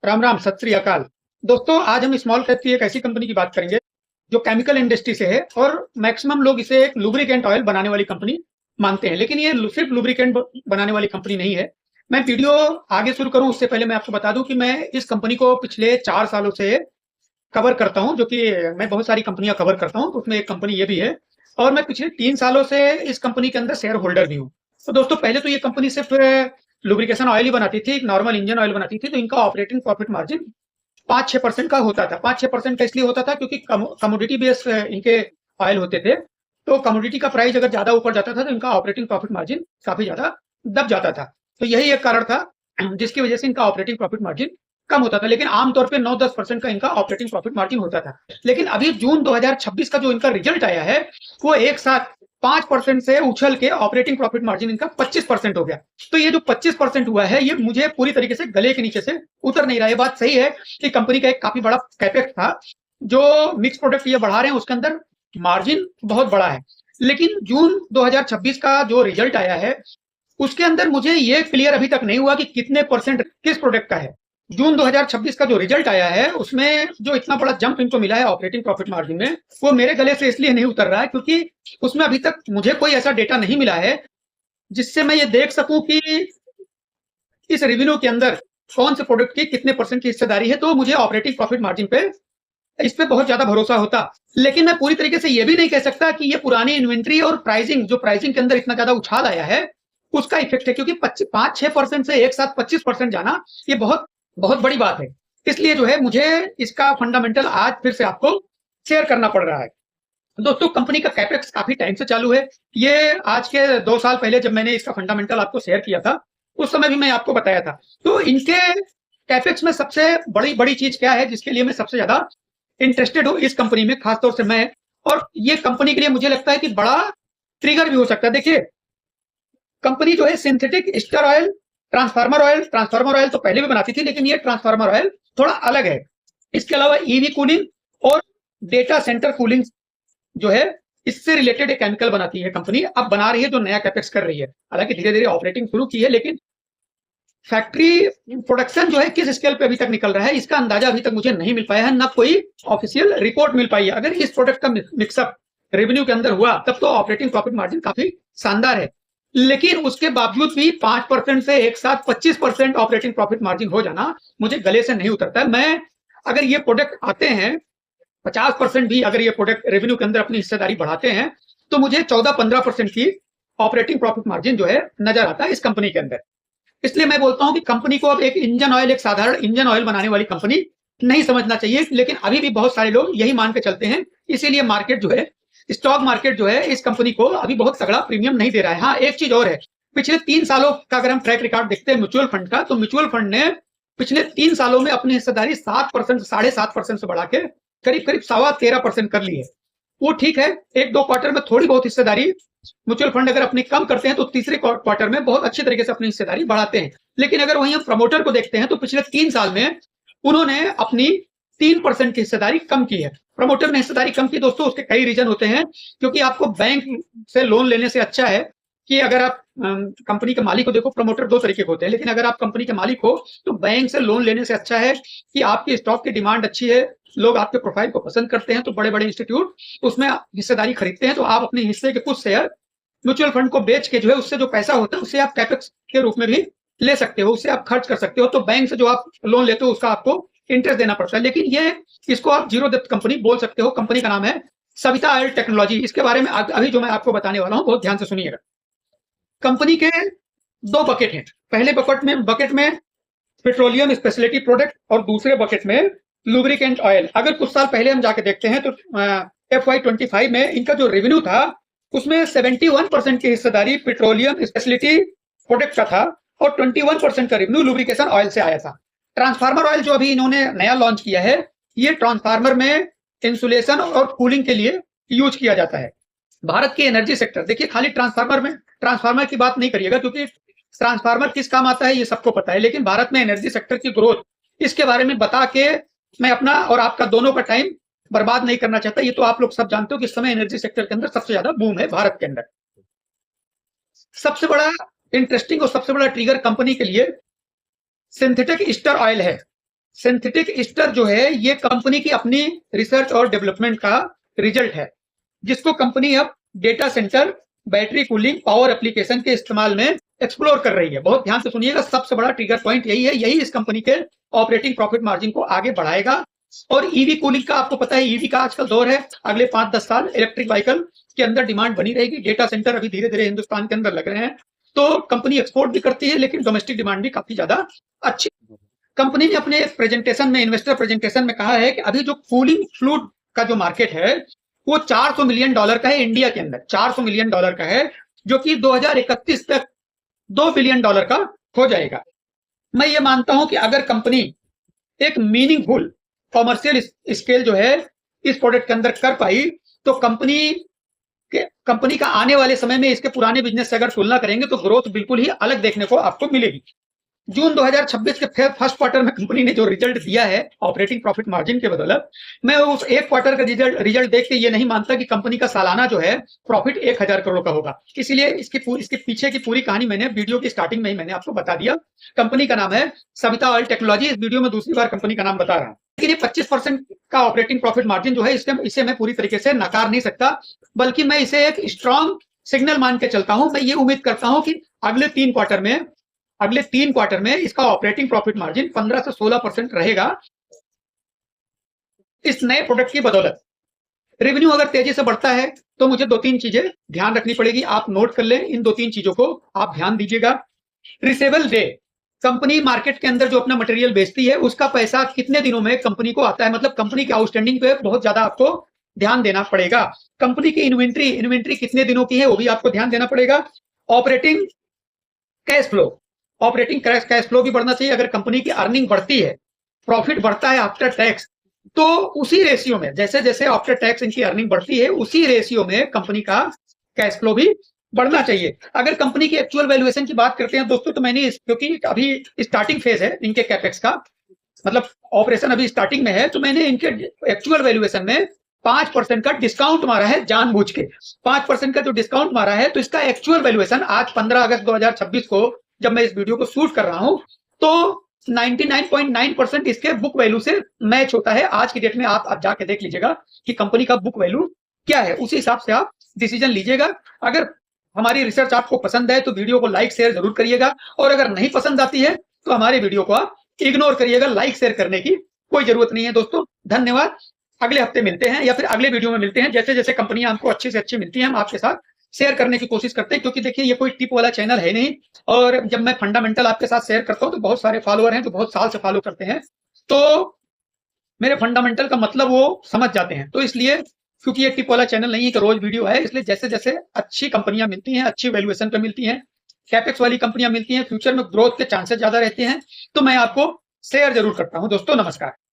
राम राम, सत श्री अकाल। दोस्तों, आज हम स्मॉल कैप की एक ऐसी कंपनी की बात करेंगे जो केमिकल इंडस्ट्री से है और मैक्सिमम लोग इसे एक लुब्रिकेंट ऑयल बनाने वाली कंपनी मानते हैं। लेकिन ये सिर्फ लुब्रिकेंट बनाने वाली कंपनी नहीं है। मैं वीडियो आगे शुरू करूं उससे पहले मैं आपको बता दूं कि मैं इस कंपनी को पिछले 4 सालों से कवर करता हूं, जो कि मैं बहुत सारी कंपनियां कवर करता हूं, तो उसमें एक कंपनी ये भी है। और मैं पिछले 3 सालों से इस कंपनी के अंदर शेयर होल्डर भी हूँ। तो दोस्तों, पहले तो ये कंपनी सिर्फ लुब्रिकेशन ऑयल ही बनाती थी, एक नॉर्मल इंजन ऑयल बनाती थी। तो इनका ऑपरेटिंग प्रॉफिट मार्जिन 5-6% का होता था। 5-6% का इसलिए होता था क्योंकि कमोडिटी बेस इनके ऑयल होते थे। तो कमोडिटी का प्राइस अगर ज्यादा ऊपर जाता था तो इनका ऑपरेटिंग प्रॉफिट मार्जिन काफी ज्यादा दब जाता था। तो यही एक कारण था जिसकी वजह से इनका ऑपरेटिंग प्रॉफिट मार्जिन कम होता था। लेकिन आमतौर पे 9-10% का इनका ऑपरेटिंग प्रॉफिट मार्जिन होता था। लेकिन अभी जून 2026 का जो इनका रिजल्ट आया है, वो एक साथ 5% से उछल के ऑपरेटिंग प्रॉफिट मार्जिन इनका 25% हो गया। तो ये जो 25% हुआ है, ये मुझे पूरी तरीके से गले के नीचे से उतर नहीं रहा है। बात सही है कि कंपनी का एक काफी बड़ा कैपेक्स था, जो मिक्स प्रोडक्ट ये बढ़ा रहे हैं उसके अंदर मार्जिन बहुत बड़ा है। लेकिन जून 2026 का जो रिजल्ट आया है, उसके अंदर मुझे ये क्लियर अभी तक नहीं हुआ कि कितने परसेंट किस प्रोडक्ट का है। जून 2026 का जो रिजल्ट आया है, उसमें जो इतना बड़ा जंप इनको मिला है ऑपरेटिंग प्रॉफिट मार्जिन में, वो मेरे गले से इसलिए नहीं उतर रहा है क्योंकि उसमें अभी तक मुझे कोई ऐसा डेटा नहीं मिला है जिससे मैं ये देख सकूं कि इस रेवेन्यू के अंदर कौन से प्रोडक्ट की कितने परसेंट की हिस्सेदारी है। तो मुझे ऑपरेटिंग प्रॉफिट मार्जिन पे इस पे बहुत ज्यादा भरोसा होता। लेकिन मैं पूरी तरीके से ये भी नहीं कह सकता कि ये पुरानी इन्वेंट्री और प्राइसिंग, जो प्राइसिंग के अंदर इतना ज्यादा उछाल आया है, उसका इफेक्ट है। क्योंकि 5-6% से एक साथ 25% जाना, ये बहुत बहुत बड़ी बात है। इसलिए जो है मुझे इसका फंडामेंटल आज फिर से आपको शेयर करना पड़ रहा है। दोस्तों, कंपनी का कैपेक्स काफी टाइम से चालू है। ये आज के 2 साल पहले जब मैंने इसका फंडामेंटल आपको शेयर किया था, उस समय भी मैं आपको बताया था। तो इनके कैपेक्स में सबसे बड़ी बड़ी चीज क्या है जिसके लिए मैं सबसे ज्यादा इंटरेस्टेड हूँ इस कंपनी में, खासतौर से मैं। और ये कंपनी के लिए मुझे लगता है कि बड़ा ट्रिगर भी हो सकता है। देखिए, कंपनी जो है synthetic ester oil, transformer oil तो पहले भी बनाती थी, लेकिन ये ट्रांसफार्मर ऑयल थोड़ा अलग है। इसके अलावा ईवी कूलिंग और डेटा सेंटर कूलिंग जो है, इससे रिलेटेड एक केमिकल बनाती है कंपनी। अब बना रही है, जो नया कैपेक्स कर रही है। हालांकि धीरे धीरे ऑपरेटिंग शुरू की है, लेकिन फैक्ट्री प्रोडक्शन जो है किस स्केल पे अभी तक निकल रहा है, इसका अंदाजा अभी तक मुझे नहीं मिल पाया है, ना कोई ऑफिशियल रिपोर्ट मिल पाई है। अगर इस प्रोडक्ट का मिक्सअप रेवेन्यू के अंदर हुआ, तब तो ऑपरेटिंग प्रॉफिट मार्जिन काफी शानदार है। लेकिन उसके बावजूद भी 5% से एक साथ 25% ऑपरेटिंग प्रॉफिट मार्जिन हो जाना मुझे गले से नहीं उतरता है। मैं, अगर ये प्रोडक्ट आते हैं, 50% भी अगर ये प्रोडक्ट रेवेन्यू के अंदर अपनी हिस्सेदारी बढ़ाते हैं, तो मुझे 14-15% की ऑपरेटिंग प्रॉफिट मार्जिन जो है नजर आता है इस कंपनी के अंदर। इसलिए मैं बोलता हूं कि कंपनी को अब एक इंजन ऑयल, एक साधारण इंजन ऑयल बनाने वाली कंपनी नहीं समझना चाहिए। लेकिन अभी भी बहुत सारे लोग यही मान के चलते हैं। इसीलिए मार्केट जो है, स्टॉक मार्केट जो है, इस कंपनी को अभी बहुत तगड़ा प्रीमियम नहीं दे रहा है। हाँ, एक चीज और है, पिछले 3 सालों का अगर हम ट्रैक रिकॉर्ड देखते हैं म्यूचुअल फंड का, तो म्यूचुअल फंड ने पिछले 3 सालों में अपनी हिस्सेदारी 7%, 7.5% से बढ़ा के करीब करीब 13.25% कर ली है। वो ठीक है, 1-2 क्वार्टर में थोड़ी बहुत हिस्सेदारी म्यूचुअल फंड अगर अपनी कम करते हैं, तो तीसरे क्वार्टर में बहुत अच्छी तरीके से अपनी हिस्सेदारी बढ़ाते हैं। लेकिन अगर वहीं हम प्रमोटर को देखते हैं, तो पिछले 3 साल में उन्होंने अपनी 3% की हिस्सेदारी कम की है। प्रमोटर ने हिस्सेदारी कम की दोस्तों, उसके कई रीजन होते हैं। क्योंकि आपको बैंक से लोन लेने से अच्छा है कि अगर आप कंपनी के मालिक को देखो, प्रमोटर 2 तरीके के होते हैं, लेकिन अगर आप कंपनी के मालिक हो तो बैंक से लोन लेने से अच्छा है कि आपकी स्टॉक की डिमांड अच्छी है, लोग आपके प्रोफाइल को पसंद करते हैं, तो बड़े बड़े इंस्टीट्यूट उसमें हिस्सेदारी खरीदते हैं। तो आप अपने हिस्से के कुछ शेयर म्यूचुअल फंड को बेच के जो है, उससे जो पैसा होता है उससे आप कैपेक्स के रूप में भी ले सकते हो, उससे आप खर्च कर सकते हो। तो बैंक से जो आप लोन लेते हो उसका आपको इंटरेस्ट देना पड़ता है। लेकिन ये, इसको आप जीरो डेब्ट कंपनी बोल सकते हो। कंपनी का नाम है सविता ऑयल टेक्नोलॉजी। इसके बारे में अभी जो मैं आपको बताने वाला हूं, बहुत ध्यान से सुनिएगा। कंपनी के 2 बकेट हैं। पहले बकेट में पेट्रोलियम स्पेशलिटी प्रोडक्ट और दूसरे बकेट में लुब्रिकेंट ऑयल। अगर कुछ साल पहले हम जाके देखते हैं तो FY25 में इनका जो रेवेन्यू था, उसमें 71% की हिस्सेदारी पेट्रोलियम स्पेशलिटी प्रोडक्ट का था और 21% का रेवेन्यू लुब्रिकेशन ऑयल से आया था। ट्रांसफार्मर ऑयल जो अभी इन्होंने नया लॉन्च किया है, ये ट्रांसफार्मर में इंसुलेशन और कूलिंग के लिए यूज किया जाता है। भारत के एनर्जी सेक्टर, देखिए, खाली ट्रांसफार्मर की बात नहीं करिएगा, क्योंकि ट्रांसफार्मर किस काम आता है ये सबको पता है। लेकिन भारत में एनर्जी सेक्टर की ग्रोथ, इसके बारे में बता के मैं अपना और आपका दोनों का टाइम बर्बाद नहीं करना चाहता। ये तो आप लोग सब जानते हो कि इस समय एनर्जी सेक्टर के अंदर सबसे ज्यादा बूम है भारत के अंदर। सबसे बड़ा इंटरेस्टिंग और सबसे बड़ा ट्रिगर कंपनी के लिए सिंथेटिक स्टर ऑयल है। सिंथेटिक ईस्टर जो है ये कंपनी की अपनी रिसर्च और डेवलपमेंट का रिजल्ट है, जिसको कंपनी अब data centre, battery cooling, power application के इस्तेमाल में एक्सप्लोर कर रही है। बहुत ध्यान से सुनिएगा, सबसे बड़ा ट्रिगर पॉइंट यही है, यही इस कंपनी के ऑपरेटिंग प्रॉफिट मार्जिन को आगे बढ़ाएगा। और ईवी कूलिंग का आपको पता है, ईवी का आजकल दौर है, अगले 5-10 साल इलेक्ट्रिक व्हीकल के अंदर डिमांड बनी रहेगी। डेटा सेंटर अभी धीरे धीरे हिंदुस्तान के अंदर लग रहे हैं, तो कंपनी एक्सपोर्ट भी करती है, लेकिन डोमेस्टिक डिमांड भी काफी ज्यादा अच्छी। कंपनी ने अपने प्रेजेंटेशन में, इन्वेस्टर प्रेजेंटेशन में कहा है कि अभी जो कूलिंग फ्लूइड का जो मार्केट है वो $400 मिलियन का है इंडिया के अंदर, $400 मिलियन का है, जो कि 2031 तक $2 बिलियन का हो जाएगा। मैं ये मानता हूं कि अगर कंपनी एक मीनिंगफुल कॉमर्शियल स्केल जो है इस प्रोडक्ट के अंदर कर पाई, तो कंपनी का आने वाले समय में इसके पुराने बिजनेस से अगर तुलना करेंगे तो ग्रोथ बिल्कुल ही अलग देखने को आपको मिलेगी। जून 2026 के फर्स्ट क्वार्टर में कंपनी ने जो रिजल्ट दिया है ऑपरेटिंग प्रॉफिट मार्जिन के बदौलत, मैं उस एक क्वार्टर का रिजल्ट देख के ये नहीं मानता कि कंपनी का सालाना जो है प्रॉफिट 1000 करोड़ का होगा। इसलिए इसके पीछे की पूरी कहानी मैंने वीडियो की स्टार्टिंग में ही मैंने आपको बता दिया। कंपनी का नाम है सविता ऑयल टेक्नोलॉजी। इस वीडियो में दूसरी बार कंपनी का नाम बता रहा हूं, लेकिन ये 25% का ऑपरेटिंग प्रॉफिट मार्जिन जो है इसे मैं पूरी तरीके से नकार नहीं सकता, बल्कि मैं इसे एक स्ट्रॉन्ग सिग्नल मान के चलता हूं। मैं ये उम्मीद करता हूं कि अगले तीन क्वार्टर में इसका ऑपरेटिंग प्रॉफिट मार्जिन 15 से 16% रहेगा इस नए प्रोडक्ट की बदौलत। रेवेन्यू अगर तेजी से बढ़ता है तो मुझे 2-3 चीजें ध्यान रखनी पड़ेगी, आप नोट कर लें, इन 2-3 चीजों को आप ध्यान दीजिएगा। रिसेबल डे, कंपनी मार्केट के अंदर जो अपना मटेरियल बेचती है उसका पैसा कितने दिनों में कंपनी को आता है, मतलब कंपनी की आउटस्टैंडिंग पे बहुत ज्यादा आपको ध्यान देना पड़ेगा। कंपनी की इन्वेंट्री कितने दिनों की है वो भी आपको ध्यान देना पड़ेगा। ऑपरेटिंग कैश फ्लो भी बढ़ना चाहिए। अगर कंपनी की अर्निंग बढ़ती है, प्रॉफिट बढ़ता है आफ्टर टैक्स, तो उसी रेशियो में, जैसे जैसे आफ्टर टैक्स इनकी अर्निंग बढ़ती है, उसी रेशियो में कंपनी का कैश फ्लो भी बढ़ना चाहिए। अगर कंपनी की एक्चुअल वैल्यूएशन की बात करते हैं दोस्तों, तो मैंने क्योंकि अभी स्टार्टिंग फेज है इनके कैपेक्स का, मतलब ऑपरेशन अभी स्टार्टिंग में है, तो मैंने इनके एक्चुअल वैल्यूएशन में 5% का डिस्काउंट मारा है जानबूझ के। 5% का जो डिस्काउंट मारा है, तो इसका एक्चुअल वैल्यूएशन आज 15 अगस्त 2026 को जब मैं इस वीडियो को शूट कर रहा हूं, तो 99.9% इसके बुक वैल्यू से मैच होता है। आज की डेट में आप जाके देख लीजिएगा कि कंपनी का बुक वैल्यू क्या है, उसी हिसाब से आप डिसीजन लीजिएगा। अगर हमारी रिसर्च आपको पसंद है तो वीडियो को लाइक शेयर जरूर करिएगा, और अगर नहीं पसंद आती है तो हमारे वीडियो को आप इग्नोर करिएगा। लाइक शेयर करने की कोई जरूरत नहीं है दोस्तों। धन्यवाद। अगले हफ्ते मिलते हैं या फिर अगले वीडियो में मिलते हैं। जैसे जैसे कंपनियां हमको अच्छी से अच्छी मिलती हैं, हम आपके साथ शेयर करने की कोशिश करते हैं, क्योंकि देखिए ये कोई टिप वाला चैनल है नहीं, और जब मैं फंडामेंटल आपके साथ शेयर करता हूं तो बहुत सारे फॉलोअर हैं जो बहुत साल से फॉलो करते हैं, तो मेरे फंडामेंटल का मतलब वो समझ जाते हैं। तो इसलिए, क्योंकि ये टिप वाला चैनल नहीं है कि रोज वीडियो है, इसलिए जैसे जैसे अच्छी कंपनियां मिलती हैं, अच्छी वैल्यूएशन पे मिलती हैं, कैपेक्स वाली कंपनियां मिलती हैं, फ्यूचर में ग्रोथ के चांसेस ज्यादा रहते हैं, तो मैं आपको शेयर जरूर करता हूं। दोस्तों नमस्कार।